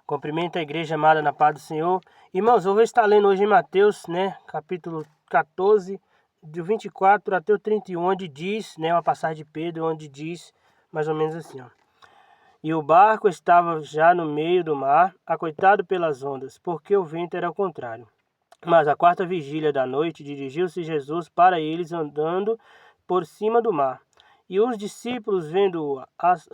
Cumprimento a igreja amada na paz do Senhor. Irmãos, eu vou estar lendo hoje em Mateus, capítulo 14, do 24 até o 31, onde diz, uma passagem de Pedro, onde diz mais ou menos assim, ó. E o barco estava já no meio do mar, acoitado pelas ondas, porque o vento era ao contrário. Mas à quarta vigília da noite dirigiu-se Jesus para eles andando por cima do mar. E os discípulos, vendo-o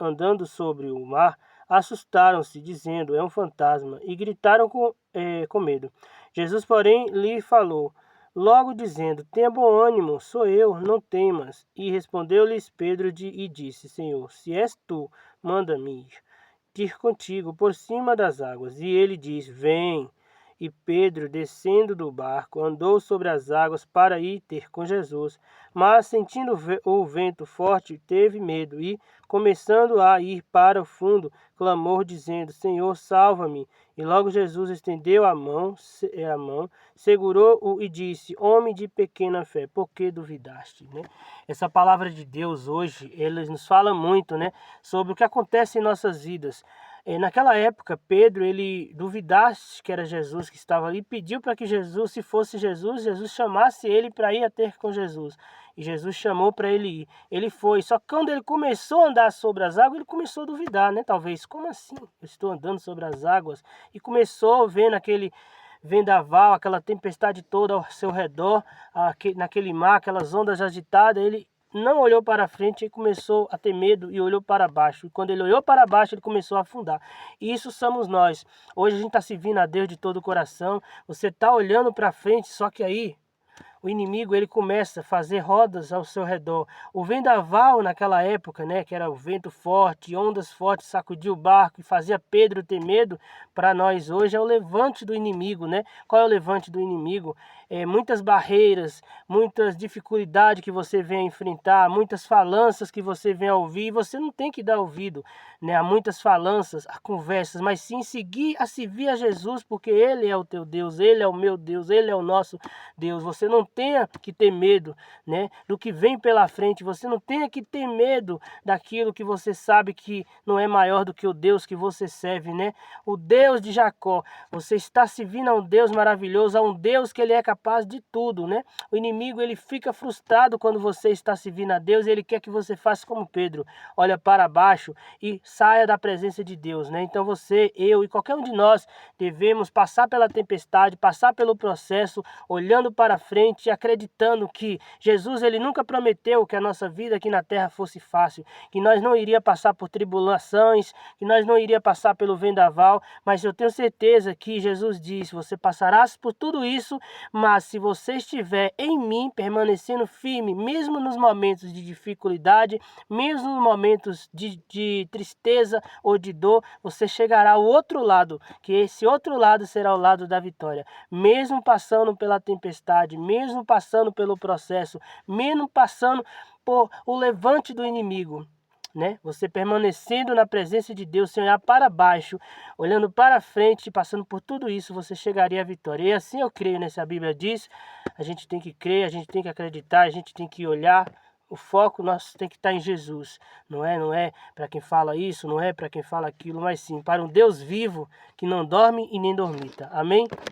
andando sobre o mar, assustaram-se, dizendo, é um fantasma, e gritaram com medo. Jesus, porém, lhe falou, logo dizendo, tenha bom ânimo, sou eu, não temas. E respondeu-lhes Pedro e disse, Senhor, se és tu, manda-me ir contigo por cima das águas. E ele diz, vem. E Pedro, descendo do barco, andou sobre as águas para ir ter com Jesus. Mas, sentindo o vento forte, teve medo e, começando a ir para o fundo, clamou, dizendo, Senhor, salva-me. E logo Jesus estendeu a mão, segurou-o e disse, homem de pequena fé, por que duvidaste? Essa palavra de Deus hoje, ele nos fala muito, sobre o que acontece em nossas vidas. Naquela época, Pedro, ele duvidasse que era Jesus que estava ali, pediu para que Jesus, se fosse Jesus, Jesus chamasse ele para ir a ter com Jesus. E Jesus chamou para ele ir. Ele foi, só que quando ele começou a andar sobre as águas, ele começou a duvidar, Talvez, como assim? Eu estou andando sobre as águas? E começou vendo aquele vendaval, aquela tempestade toda ao seu redor, naquele mar, aquelas ondas agitadas, ele não olhou para frente e começou a ter medo e olhou para baixo. E quando ele olhou para baixo, ele começou a afundar. E isso somos nós. Hoje a gente está servindo a Deus de todo o coração. Você está olhando para frente, só que aí o inimigo ele começa a fazer rodas ao seu redor. O vendaval naquela época, que era o vento forte, ondas fortes, sacudia o barco e fazia Pedro ter medo, para nós hoje é o levante do inimigo, Qual é o levante do inimigo? Muitas barreiras, muitas dificuldades que você vem a enfrentar, muitas falanças que você vem a ouvir, e você não tem que dar ouvido, a muitas falanças, a conversas, mas sim seguir a servir a Jesus, porque Ele é o teu Deus, Ele é o meu Deus, Ele é o nosso Deus. Você não tenha que ter medo, do que vem pela frente. Você não tenha que ter medo daquilo que você sabe que não é maior do que o Deus que você serve, O Deus de Jacó. Você está servindo a um Deus maravilhoso, a um Deus que Ele é capaz de tudo, O inimigo, ele fica frustrado quando você está servindo a Deus, ele quer que você faça como Pedro, olha para baixo e saia da presença de Deus, Então você, eu e qualquer um de nós devemos passar pela tempestade, passar pelo processo, olhando para frente, acreditando que Jesus, ele nunca prometeu que a nossa vida aqui na terra fosse fácil, que nós não iria passar por tribulações, que nós não iria passar pelo vendaval, mas eu tenho certeza que Jesus disse, você passarás por tudo isso, mas se você estiver em mim, permanecendo firme, mesmo nos momentos de dificuldade, mesmo nos momentos de tristeza ou de dor, você chegará ao outro lado, que esse outro lado será o lado da vitória, mesmo passando pela tempestade, mesmo passando pelo processo, mesmo passando por o levante do inimigo, Você permanecendo na presença de Deus, sem olhar para baixo, olhando para frente, passando por tudo isso, você chegaria à vitória. E assim eu creio, A Bíblia diz, a gente tem que crer, a gente tem que acreditar, a gente tem que olhar. O foco nosso tem que estar em Jesus. Não é para quem fala isso, não é para quem fala aquilo, mas sim para um Deus vivo que não dorme e nem dormita. Amém?